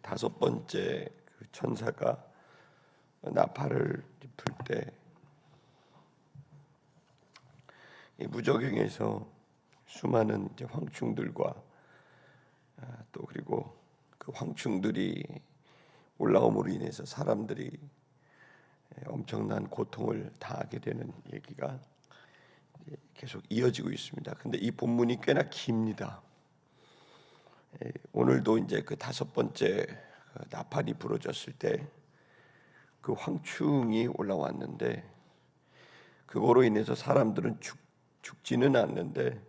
다섯 번째 그 천사가 나팔을 불 때 무저갱에서 수많은 이제 황충들과 또 그리고 그 황충들이 올라옴으로 인해서 사람들이 엄청난 고통을 당하게 되는 얘기가 계속 이어지고 있습니다. 근데 이 본문이 꽤나 깁니다. 오늘도 이제 그 다섯 번째 나팔이 부러졌을 때 그 황충이 올라왔는데 그거로 인해서 사람들은 죽지는 않는데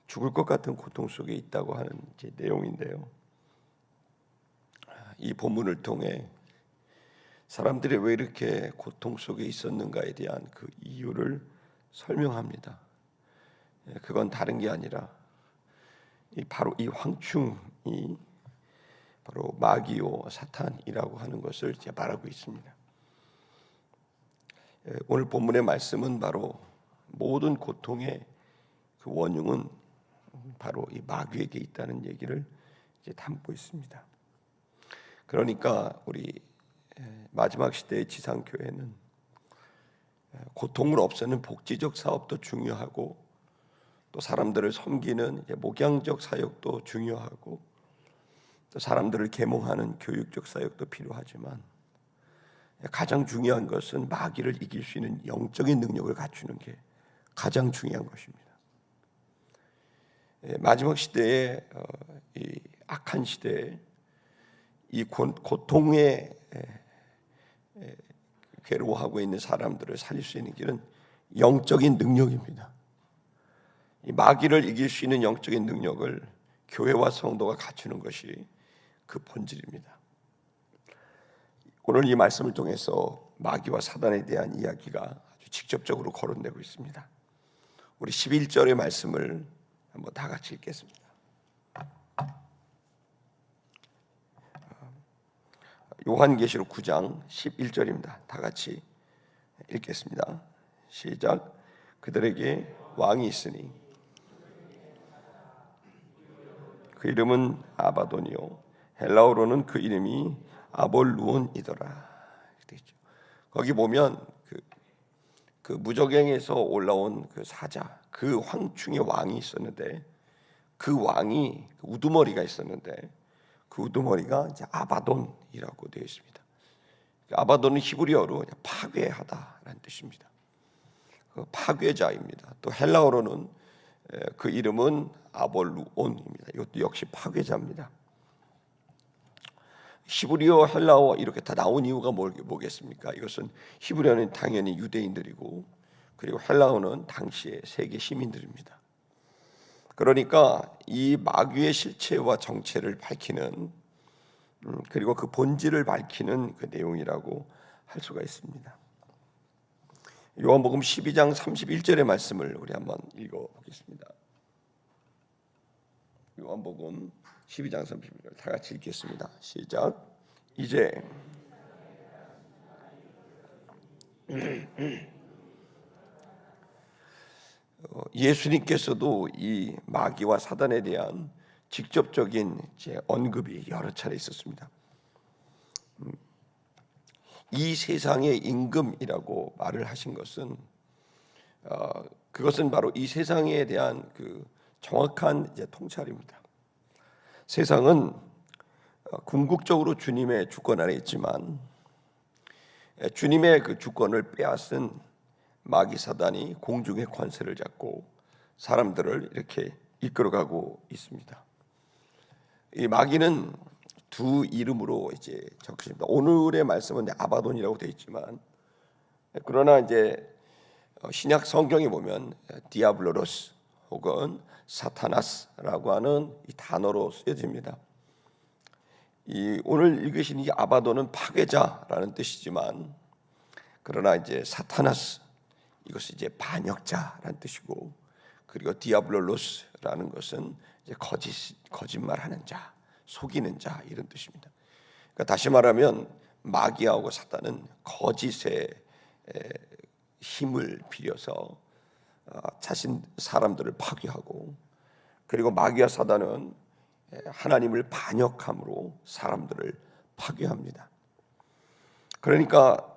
죽을 것 같은 고통 속에 있다고 하는 이제 내용인데요. 이 본문을 통해 사람들이 왜 이렇게 고통 속에 있었는가에 대한 그 이유를 설명합니다. 그건 다른 게 아니라 바로 이 황충이 바로 마귀요 사탄이라고 하는 것을 이제 말하고 있습니다. 오늘 본문의 말씀은 바로 모든 고통의 그 원흉은 바로 이 마귀에게 있다는 얘기를 이제 담고 있습니다. 그러니까 우리 마지막 시대의 지상교회는 고통을 없애는 복지적 사업도 중요하고 또 사람들을 섬기는 목양적 사역도 중요하고 또 사람들을 계몽하는 교육적 사역도 필요하지만 가장 중요한 것은 마귀를 이길 수 있는 영적인 능력을 갖추는 게 가장 중요한 것입니다. 마지막 시대에 이 악한 시대에 이 고통에 괴로워하고 있는 사람들을 살릴 수 있는 길은 영적인 능력입니다. 이 마귀를 이길 수 있는 영적인 능력을 교회와 성도가 갖추는 것이 그 본질입니다. 오늘 이 말씀을 통해서 마귀와 사단에 대한 이야기가 아주 직접적으로 거론되고 있습니다. 우리 11절의 말씀을 한번 다 같이 읽겠습니다. 요한계시록 9장 11절입니다. 다 같이 읽겠습니다. 시작. 그들에게 왕이 있으니 그 이름은 아바돈이요 헬라어로는 그 이름이 아볼루온이더라. 거기 보면 그 무저갱에서 올라온 그 사자, 그 황충의 왕이 있었는데 그 왕이 우두머리가 있었는데 그 우두머리가 이제 아바돈이라고 되어 있습니다. 아바돈은 히브리어로 파괴하다라는 뜻입니다. 그 파괴자입니다. 또 헬라어로는 그 이름은 아볼루온입니다. 이것도 역시 파괴자입니다. 히브리어, 헬라어 이렇게 다 나온 이유가 뭐겠습니까? 이것은 히브리어는 당연히 유대인들이고 그리고 헬라어는 당시의 세계 시민들입니다. 그러니까 이 마귀의 실체와 정체를 밝히는 그리고 그 본질을 밝히는 그 내용이라고 할 수가 있습니다. 요한복음 12장 31절의 말씀을 우리 한번 읽어보겠습니다. 요한복음 12장 31절 다 같이 읽겠습니다. 시작. 이제 예수님께서도 이 마귀와 사단에 대한 직접적인 언급이 여러 차례 있었습니다. 이 세상의 임금이라고 말을 하신 것은 그것은 바로 이 세상에 대한 그 정확한 통찰입니다. 세상은 궁극적으로 주님의 주권 아래 있지만 주님의 그 주권을 빼앗은 마귀 사단이 공중의 관세를 잡고 사람들을 이렇게 이끌어가고 있습니다. 이 마귀는 두 이름으로 이제 적혀집니다. 오늘의 말씀은 아바돈이라고 되어 있지만 그러나 이제 신약 성경에 보면 디아블로로스 혹은 사타나스라고 하는 이 단어로 쓰여집니다. 이 오늘 읽으신 이 아바돈은 파괴자라는 뜻이지만 그러나 이제 사타나스 이것은 이제 반역자라는 뜻이고 그리고 디아블로로스라는 것은 이제 거짓말하는 자, 속이는 자 이런 뜻입니다. 그러니까 다시 말하면 마귀하고 사탄은 거짓의 힘을 빌려서 자신 사람들을 파괴하고 그리고 마귀와 사단은 하나님을 반역함으로 사람들을 파괴합니다. 그러니까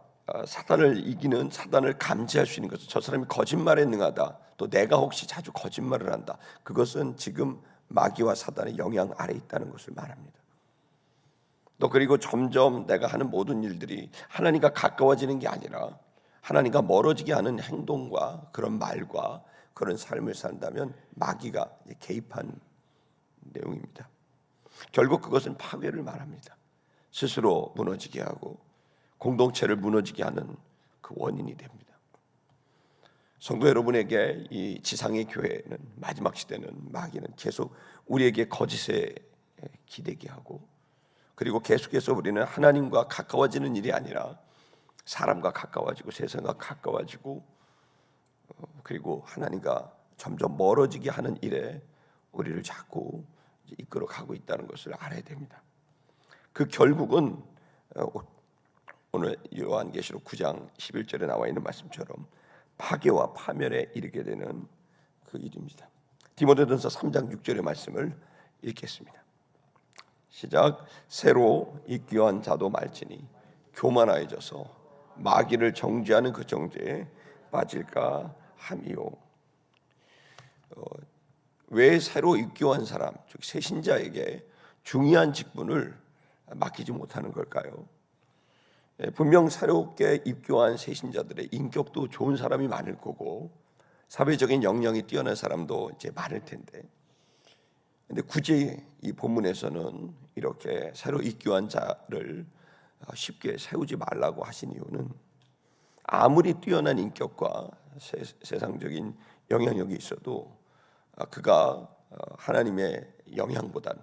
사단을 이기는, 사단을 감지할 수 있는 것은 저 사람이 거짓말에 능하다, 또 내가 혹시 자주 거짓말을 한다, 그것은 지금 마귀와 사단의 영향 아래 있다는 것을 말합니다. 또 그리고 점점 내가 하는 모든 일들이 하나님과 가까워지는 게 아니라 하나님과 멀어지게 하는 행동과 그런 말과 그런 삶을 산다면 마귀가 개입한 내용입니다. 결국 그것은 파괴를 말합니다. 스스로 무너지게 하고 공동체를 무너지게 하는 그 원인이 됩니다. 성도 여러분에게 이 지상의 교회는, 마지막 시대는 마귀는 계속 우리에게 거짓에 기대게 하고, 그리고 계속해서 우리는 하나님과 가까워지는 일이 아니라 사람과 가까워지고 세상과 가까워지고, 그리고 하나님과 점점 멀어지게 하는 일에 우리를 자꾸 이끌어 가고 있다는 것을 알아야 됩니다. 그 결국은 오늘 요한계시록 9장 11절에 나와 있는 말씀처럼 파괴와 파멸에 이르게 되는 그 일입니다. 디모데전서 3장 6절의 말씀을 읽겠습니다. 시작. 새로 입교한 자도 말지니 교만하여져서 마귀를 정죄하는 그 정죄에 빠질까 함이요. 왜 새로 입교한 사람, 즉 새신자에게 중요한 직분을 맡기지 못하는 걸까요? 분명 새롭게 입교한 새신자들의 인격도 좋은 사람이 많을 거고 사회적인 역량이 뛰어난 사람도 이제 많을 텐데, 근데 굳이 이 본문에서는 이렇게 새로 입교한 자를 쉽게 세우지 말라고 하신 이유는 아무리 뛰어난 인격과 세상적인 영향력이 있어도 그가 하나님의 영향보다는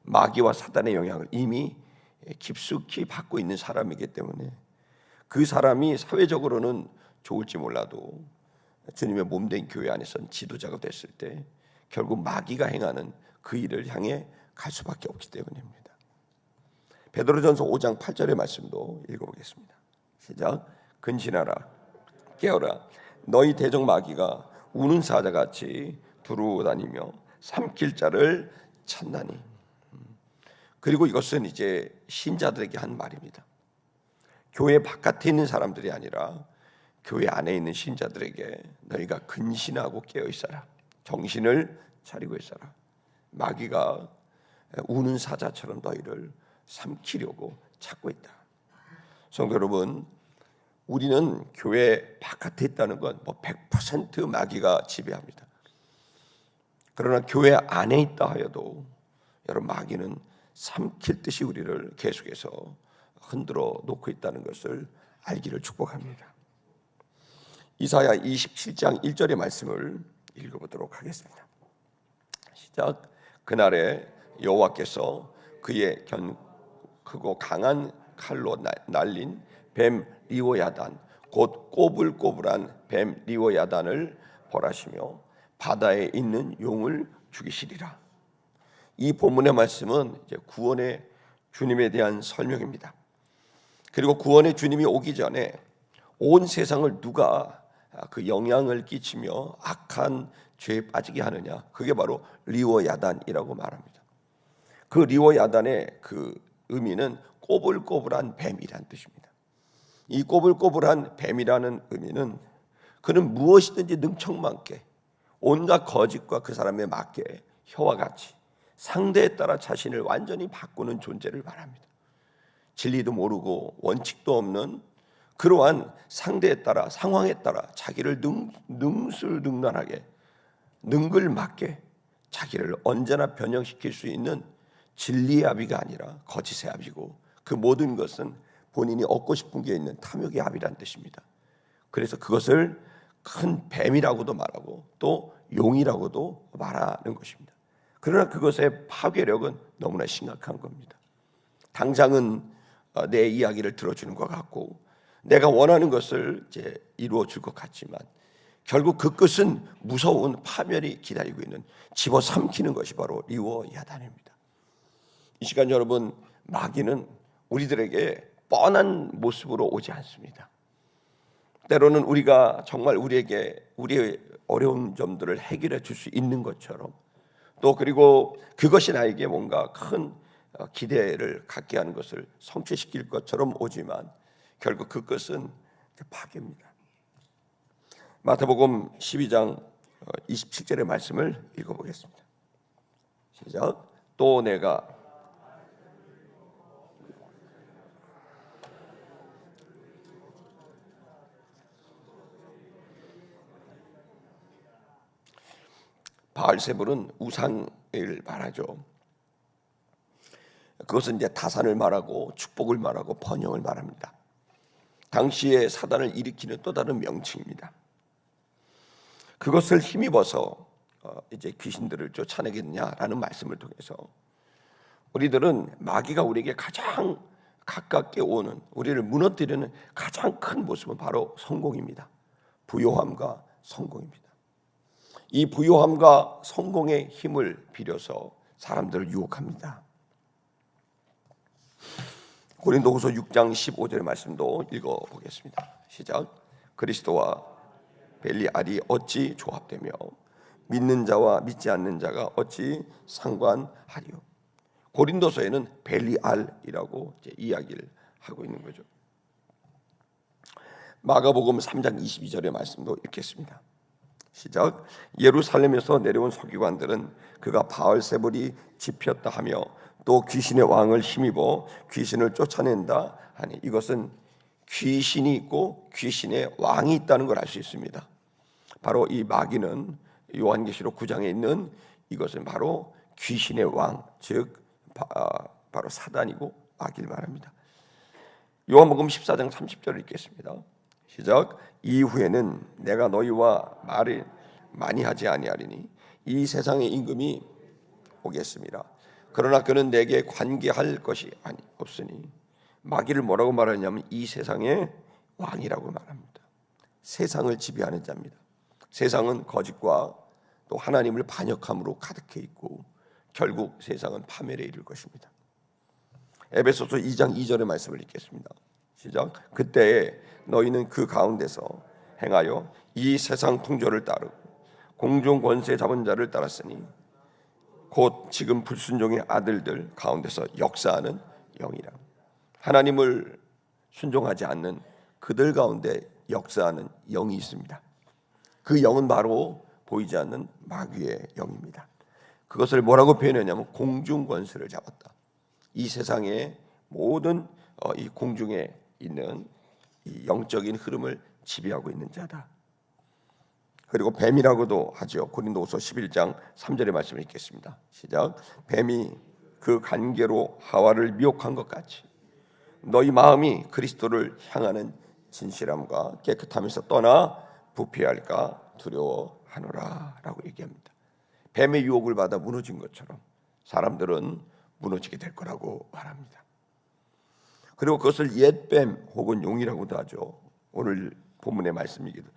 마귀와 사단의 영향을 이미 깊숙이 받고 있는 사람이기 때문에 그 사람이 사회적으로는 좋을지 몰라도 주님의 몸된 교회 안에서는 지도자가 됐을 때 결국 마귀가 행하는 그 일을 향해 갈 수밖에 없기 때문입니다. 베드로전서 5장 8절의 말씀도 읽어보겠습니다. 시작. 근신하라, 깨어라, 너희 대적 마귀가 우는 사자같이 두루다니며 삼킬 자를 찾나니. 그리고 이것은 이제 신자들에게 한 말입니다. 교회 바깥에 있는 사람들이 아니라 교회 안에 있는 신자들에게 너희가 근신하고 깨어 있어라, 정신을 차리고 있어라. 마귀가 우는 사자처럼 너희를 삼키려고 찾고 있다. 성도 여러분, 우리는 교회 바깥에 있다는 건 100% 마귀가 지배합니다. 그러나 교회 안에 있다 하여도 여러분, 마귀는 삼킬 듯이 우리를 계속해서 흔들어 놓고 있다는 것을 알기를 축복합니다. 이사야 27장 1절의 말씀을 읽어보도록 하겠습니다. 시작. 그날에 여호와께서 그의 크고 강한 칼로 날린 뱀 리오야단, 곧 꼬불꼬불한 뱀 리오야단을 벌하시며 바다에 있는 용을 죽이시리라. 이 본문의 말씀은 이제 구원의 주님에 대한 설명입니다. 그리고 구원의 주님이 오기 전에 온 세상을 누가 그 영향을 끼치며 악한 죄에 빠지게 하느냐, 그게 바로 리오야단이라고 말합니다. 그 리오야단의 그 의미는 꼬불꼬불한 뱀이란 뜻입니다. 이 꼬불꼬불한 뱀이라는 의미는 그는 무엇이든지 능청맞게 온갖 거짓과 그 사람에 맞게 혀와 같이 상대에 따라 자신을 완전히 바꾸는 존재를 말합니다. 진리도 모르고 원칙도 없는 그러한 상대에 따라, 상황에 따라 자기를 능술능란하게 능글맞게 자기를 언제나 변형시킬 수 있는 진리의 아비가 아니라 거짓의 아비고, 그 모든 것은 본인이 얻고 싶은 게 있는 탐욕의 아비란 뜻입니다. 그래서 그것을 큰 뱀이라고도 말하고 또 용이라고도 말하는 것입니다. 그러나 그것의 파괴력은 너무나 심각한 겁니다. 당장은 내 이야기를 들어주는 것 같고 내가 원하는 것을 이제 이루어 줄 것 같지만 결국 그 끝은 무서운 파멸이 기다리고 있는, 집어삼키는 것이 바로 리오야단입니다. 이 시간 여러분, 마귀는 우리들에게 뻔한 모습으로 오지 않습니다. 때로는 우리가 정말 우리에게 우리의 어려운 점들을 해결해 줄 수 있는 것처럼, 또 그리고 그것이 나에게 뭔가 큰 기대를 갖게 하는 것을 성취시킬 것처럼 오지만 결국 그것은 파괴입니다. 마태복음 12장 27절의 말씀을 읽어보겠습니다. 시작. 또 내가 바알세불은 우상을 말하죠. 그것은 이제 다산을 말하고 축복을 말하고 번영을 말합니다. 당시에 사단을 일으키는 또 다른 명칭입니다. 그것을 힘입어서 이제 귀신들을 쫓아내겠냐라는 말씀을 통해서 우리들은 마귀가 우리에게 가장 가깝게 오는, 우리를 무너뜨리는 가장 큰 모습은 바로 성공입니다. 부요함과 성공입니다. 이 부요함과 성공의 힘을 빌려서 사람들을 유혹합니다. 고린도후서 6장 15절의 말씀도 읽어보겠습니다. 시작. 그리스도와 벨리알이 어찌 조합되며 믿는 자와 믿지 않는 자가 어찌 상관하리요. 고린도서에는 벨리알이라고 이제 이야기를 하고 있는 거죠. 마가복음 3장 22절의 말씀도 읽겠습니다. 시작. 예루살렘에서 내려온 서기관들은 그가 바알세불이 집혔다 하며 또 귀신의 왕을 힘입어 귀신을 쫓아낸다 하니, 이것은 귀신이 있고 귀신의 왕이 있다는 걸 알 수 있습니다. 바로 이 마귀는 요한계시록 9장에 있는 이것은 바로 귀신의 왕, 즉 바로 사단이고 마귀를 말합니다. 요한복음 14장 30절을 읽겠습니다. 시작. 이후에는 내가 너희와 말을 많이 하지 아니하리니 이 세상의 임금이 오겠습니다. 그러나 그는 내게 관계할 것이 없으니, 마귀를 뭐라고 말하냐면 이 세상의 왕이라고 말합니다. 세상을 지배하는 자입니다. 세상은 거짓과 또 하나님을 반역함으로 가득해 있고 결국 세상은 파멸에 이를 것입니다. 에베소서 2장 2절의 말씀을 읽겠습니다. 시작. 그때에 너희는 그 가운데서 행하여 이 세상 풍조를 따르고 공중 권세 잡은 자를 따랐으니 곧 지금 불순종의 아들들 가운데서 역사하는 영이라. 하나님을 순종하지 않는 그들 가운데 역사하는 영이 있습니다. 그 영은 바로 보이지 않는 마귀의 영입니다. 그것을 뭐라고 표현하냐면 공중 권세를 잡았다. 이 세상의 모든 이 공중에 있는 이 영적인 흐름을 지배하고 있는 자다. 그리고 뱀이라고도 하죠. 고린도후서 11장 3절의 말씀을 읽겠습니다. 시작. 뱀이 그 간계로 하와를 미혹한 것 같이 너희 마음이 그리스도를 향하는 진실함과 깨끗함에서 떠나 부패할까 두려워하노라 라고 얘기합니다. 뱀의 유혹을 받아 무너진 것처럼 사람들은 무너지게 될 거라고 말합니다. 그리고 그것을 옛뱀 혹은 용이라고도 하죠. 오늘 본문의 말씀이기도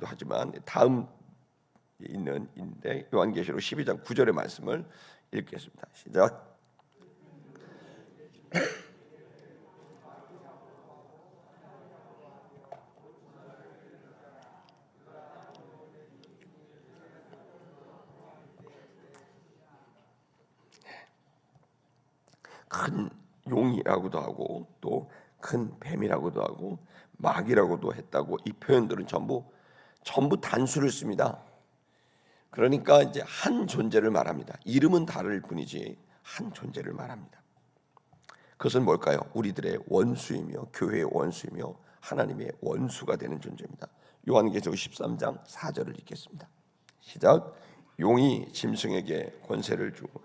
하지만 다음 있는데 요한계시록 12장 9절의 말씀을 읽겠습니다. 시작. 큰 용이라고도 하고 또 큰 뱀이라고도 하고 마귀라고도 했다고, 이 표현들은 전부 단수를 씁니다. 그러니까 이제 한 존재를 말합니다. 이름은 다를 뿐이지 한 존재를 말합니다. 그것은 뭘까요? 우리들의 원수이며 교회의 원수이며 하나님의 원수가 되는 존재입니다. 요한계시록 13장 4절을 읽겠습니다. 시작. 용이 짐승에게 권세를 주고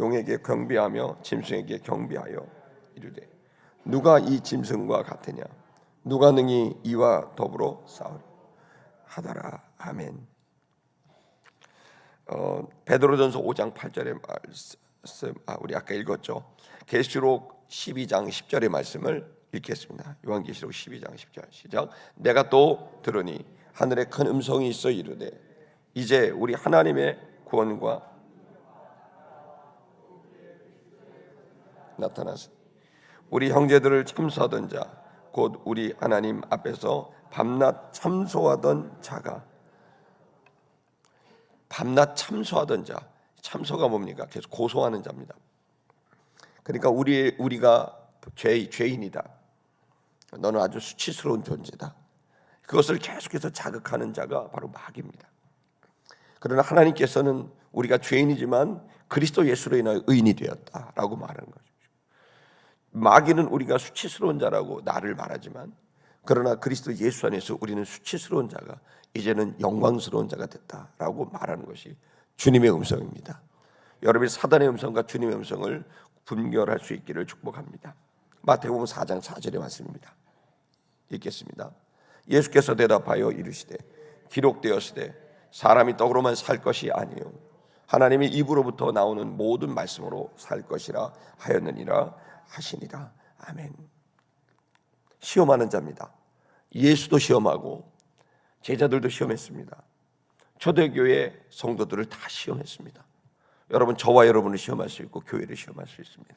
용에게 경배하며 짐승에게 경배하여 이르되 누가 이 짐승과 같으냐? 누가 능히 이와 더불어 싸우리 하더라. 아멘. 베드로전서 5장 8절의 말씀, 우리 아까 읽었죠. 계시록 12장 10절의 말씀을 읽겠습니다. 요한계시록 12장 10절 시작. 내가 또 들으니 하늘에 큰 음성이 있어 이르되 이제 우리 하나님의 구원과 나타나서 우리 형제들을 참소하던 자 곧 우리 하나님 앞에서 밤낮 참소하던 자가, 밤낮 참소하던 자, 참소가 뭡니까? 계속 고소하는 자입니다. 그러니까 우리가 죄인이다. 너는 아주 수치스러운 존재다. 그것을 계속해서 자극하는 자가 바로 마귀입니다. 그러나 하나님께서는 우리가 죄인이지만 그리스도 예수로 인하여 의인이 되었다라고 말하는 거죠. 마귀는 우리가 수치스러운 자라고 나를 말하지만 그러나 그리스도 예수 안에서 우리는 수치스러운 자가 이제는 영광스러운 자가 됐다라고 말하는 것이 주님의 음성입니다. 여러분이 사단의 음성과 주님의 음성을 분별할 수 있기를 축복합니다. 마태복음 4장 4절의 말씀입니다. 읽겠습니다. 예수께서 대답하여 이르시되 기록되었으되 사람이 떡으로만 살 것이 아니요 하나님의 입으로부터 나오는 모든 말씀으로 살 것이라 하였느니라 하시니라. 아멘. 시험하는 자입니다. 예수도 시험하고 제자들도 시험했습니다. 초대교회 성도들을 다 시험했습니다. 여러분, 저와 여러분을 시험할 수 있고 교회를 시험할 수 있습니다.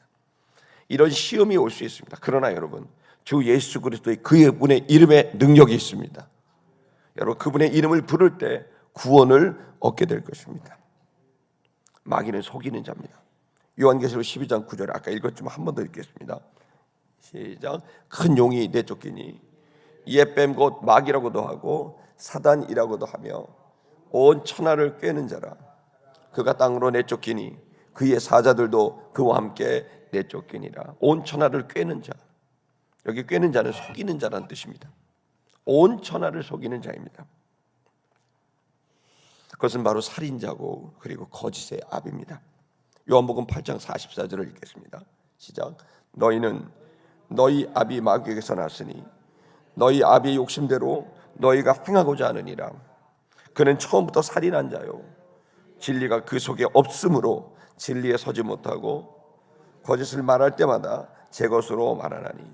이런 시험이 올 수 있습니다. 그러나 여러분, 주 예수 그리스도의 그분의 이름에 능력이 있습니다. 여러분, 그분의 이름을 부를 때 구원을 얻게 될 것입니다. 마귀는 속이는 자입니다. 요한계시록 12장 9절 아까 읽었지만 한 번 더 읽겠습니다. 시작. 큰 용이 내쫓기니 옛뱀 곧 마귀라고도 하고 사단이라고도 하며 온 천하를 꿰는 자라. 그가 땅으로 내쫓기니 그의 사자들도 그와 함께 내쫓기니라. 온 천하를 꿰는 자. 여기 꿰는 자는 속이는 자라는 뜻입니다. 온 천하를 속이는 자입니다. 그것은 바로 살인자고 그리고 거짓의 압입니다. 요한복음 8장 44절을 읽겠습니다. 시작. 너희는 너희 아비 마귀에게서 났으니 너희 아비의 욕심대로 너희가 행하고자 하느니라. 그는 처음부터 살인한 자요 진리가 그 속에 없으므로 진리에 서지 못하고 거짓을 말할 때마다 제 것으로 말하나니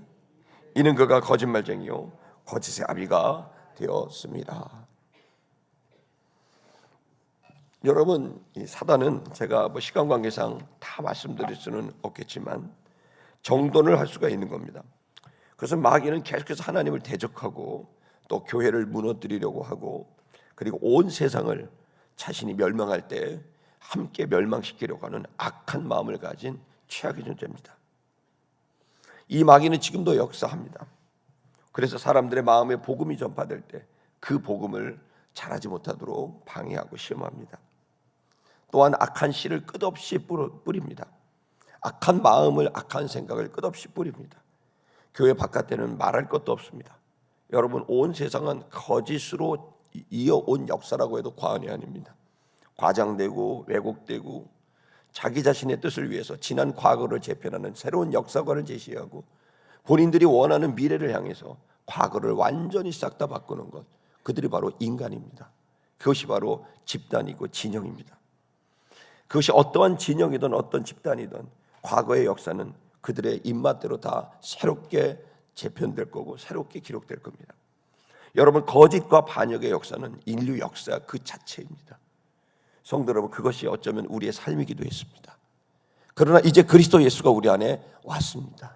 이는 그가 거짓말쟁이요 거짓의 아비가 되었습니다. 여러분, 이 사단은 제가 시간 관계상 다 말씀드릴 수는 없겠지만 정돈을 할 수가 있는 겁니다. 그래서 마귀는 계속해서 하나님을 대적하고 또 교회를 무너뜨리려고 하고 그리고 온 세상을 자신이 멸망할 때 함께 멸망시키려고 하는 악한 마음을 가진 최악의 존재입니다. 이 마귀는 지금도 역사합니다. 그래서 사람들의 마음에 복음이 전파될 때 그 복음을 잘하지 못하도록 방해하고 시험합니다. 또한 악한 씨를 끝없이 뿌립니다. 악한 마음을, 악한 생각을 끝없이 뿌립니다. 교회 바깥에는 말할 것도 없습니다. 여러분, 온 세상은 거짓으로 이어온 역사라고 해도 과언이 아닙니다. 과장되고 왜곡되고 자기 자신의 뜻을 위해서 지난 과거를 재편하는 새로운 역사관을 제시하고 본인들이 원하는 미래를 향해서 과거를 완전히 싹 다 바꾸는 것, 그들이 바로 인간입니다. 그것이 바로 집단이고 진영입니다. 그것이 어떠한 진영이든 어떤 집단이든 과거의 역사는 그들의 입맛대로 다 새롭게 재편될 거고 새롭게 기록될 겁니다. 여러분, 거짓과 반역의 역사는 인류 역사 그 자체입니다. 성도 여러분, 그것이 어쩌면 우리의 삶이기도 했습니다. 그러나 이제 그리스도 예수가 우리 안에 왔습니다.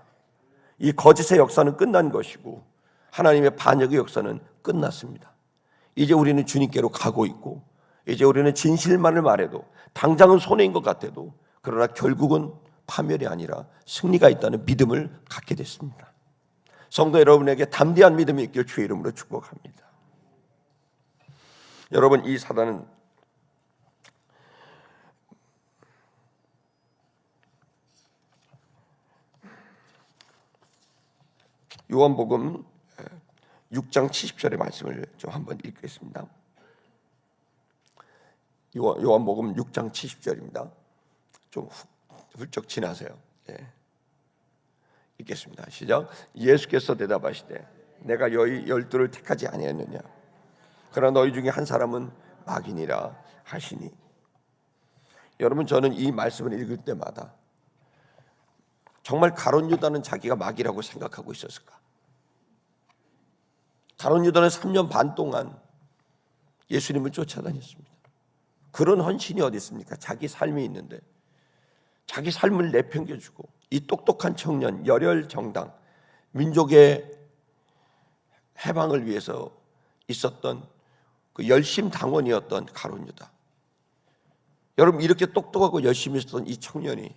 이 거짓의 역사는 끝난 것이고 하나님의 반역의 역사는 끝났습니다. 이제 우리는 주님께로 가고 있고 이제 우리는 진실만을 말해도 당장은 손해인 것 같아도 그러나 결국은 파멸이 아니라 승리가 있다는 믿음을 갖게 됐습니다. 성도 여러분에게 담대한 믿음이 있길 주의 이름으로 축복합니다. 여러분, 이 사단은 요한복음 6장 70절의 말씀을 좀 한번 읽겠습니다. 요한복음 6장 70절입니다. 좀 훌쩍 지나세요. 예. 읽겠습니다. 시작. 예수께서 대답하시되 내가 너희 12를 택하지 아니하였느냐. 그러나 너희 중에 한 사람은 마귀니라 하시니. 여러분, 저는 이 말씀을 읽을 때마다 정말 가룟 유다는 자기가 마귀라고 생각하고 있었을까? 가룟 유다는 3년 반 동안 예수님을 쫓아다녔습니다. 그런 헌신이 어디 있습니까? 자기 삶이 있는데 자기 삶을 내팽겨주고 이 똑똑한 청년, 열혈 정당, 민족의 해방을 위해서 있었던 그 열심 당원이었던 가룟 유다. 여러분, 이렇게 똑똑하고 열심히 했던 이 청년이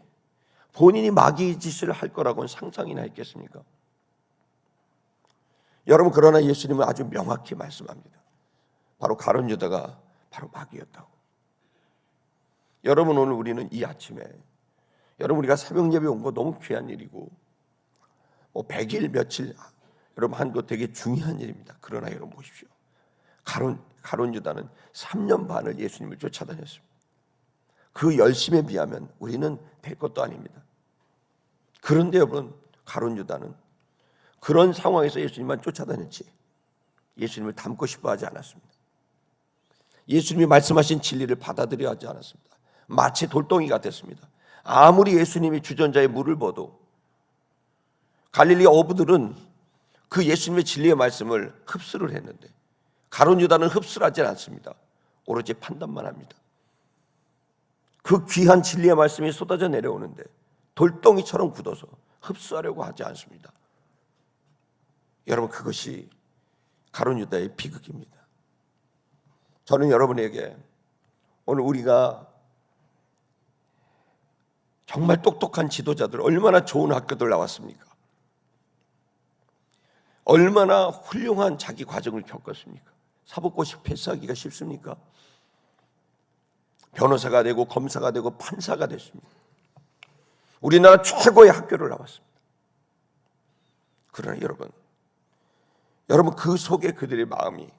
본인이 마귀의 짓을 할 거라고는 상상이나 했겠습니까? 여러분, 그러나 예수님은 아주 명확히 말씀합니다. 바로 가룟 유다가 바로 마귀였다고. 여러분, 오늘 우리는 이 아침에 여러분, 우리가 새벽 예배 온 거 너무 귀한 일이고 100일 며칠 여러분 한 거 되게 중요한 일입니다. 그러나 여러분 보십시오. 가룟 유다는 3년 반을 예수님을 쫓아다녔습니다. 그 열심에 비하면 우리는 될 것도 아닙니다. 그런데 여러분, 가룟 유다는 그런 상황에서 예수님만 쫓아다녔지 예수님을 닮고 싶어 하지 않았습니다. 예수님이 말씀하신 진리를 받아들여 하지 않았습니다. 마치 돌덩이가 됐습니다. 아무리 예수님이 주전자에 물을 부어도 갈릴리 어부들은 그 예수님의 진리의 말씀을 흡수를 했는데 가룟 유다는 흡수를 하지 않습니다. 오로지 판단만 합니다. 그 귀한 진리의 말씀이 쏟아져 내려오는데 돌덩이처럼 굳어서 흡수하려고 하지 않습니다. 여러분, 그것이 가룟 유다의 비극입니다. 저는 여러분에게 오늘 우리가 정말 똑똑한 지도자들, 얼마나 좋은 학교들 나왔습니까? 얼마나 훌륭한 자기 과정을 겪었습니까? 사법고시 패스하기가 쉽습니까? 변호사가 되고 검사가 되고 판사가 됐습니다. 우리나라 최고의 학교를 나왔습니다. 그러나 여러분 그 속에 그들의 마음이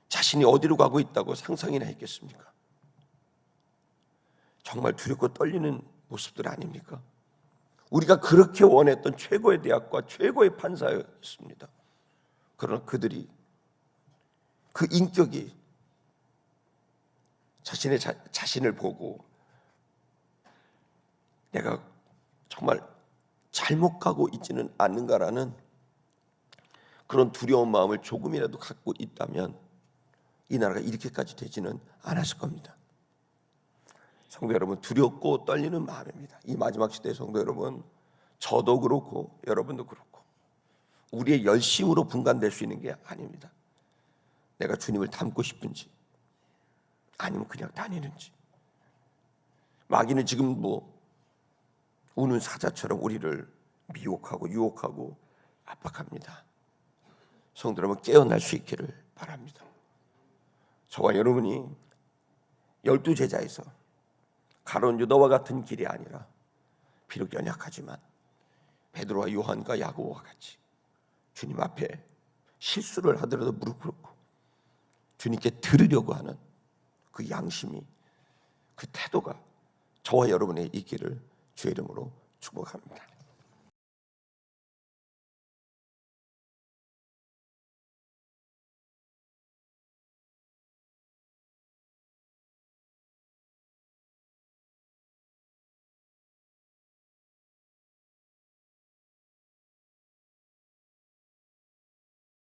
자신이 어디로 가고 있다고 상상이나 했겠습니까? 정말 두렵고 떨리는 모습들 아닙니까? 우리가 그렇게 원했던 최고의 대학과 최고의 판사였습니다. 그러나 그들이 그 인격이 자신을 보고 내가 정말 잘못 가고 있지는 않는가라는 그런 두려운 마음을 조금이라도 갖고 있다면 이 나라가 이렇게까지 되지는 않았을 겁니다. 성도 여러분, 두렵고 떨리는 마음입니다. 이 마지막 시대의 성도 여러분, 저도 그렇고 여러분도 그렇고 우리의 열심으로 분간될 수 있는 게 아닙니다. 내가 주님을 닮고 싶은지 아니면 그냥 다니는지. 마귀는 지금 우는 사자처럼 우리를 미혹하고 유혹하고 압박합니다. 성도 여러분, 깨어날 수 있기를 바랍니다. 저와 여러분이 12제자에서 가룟 유다와 같은 길이 아니라 비록 연약하지만 베드로와 요한과 야고보와 같이 주님 앞에 실수를 하더라도 무릎 꿇고 주님께 들으려고 하는 그 양심이, 그 태도가 저와 여러분의 있기를 주의 이름으로 축복합니다.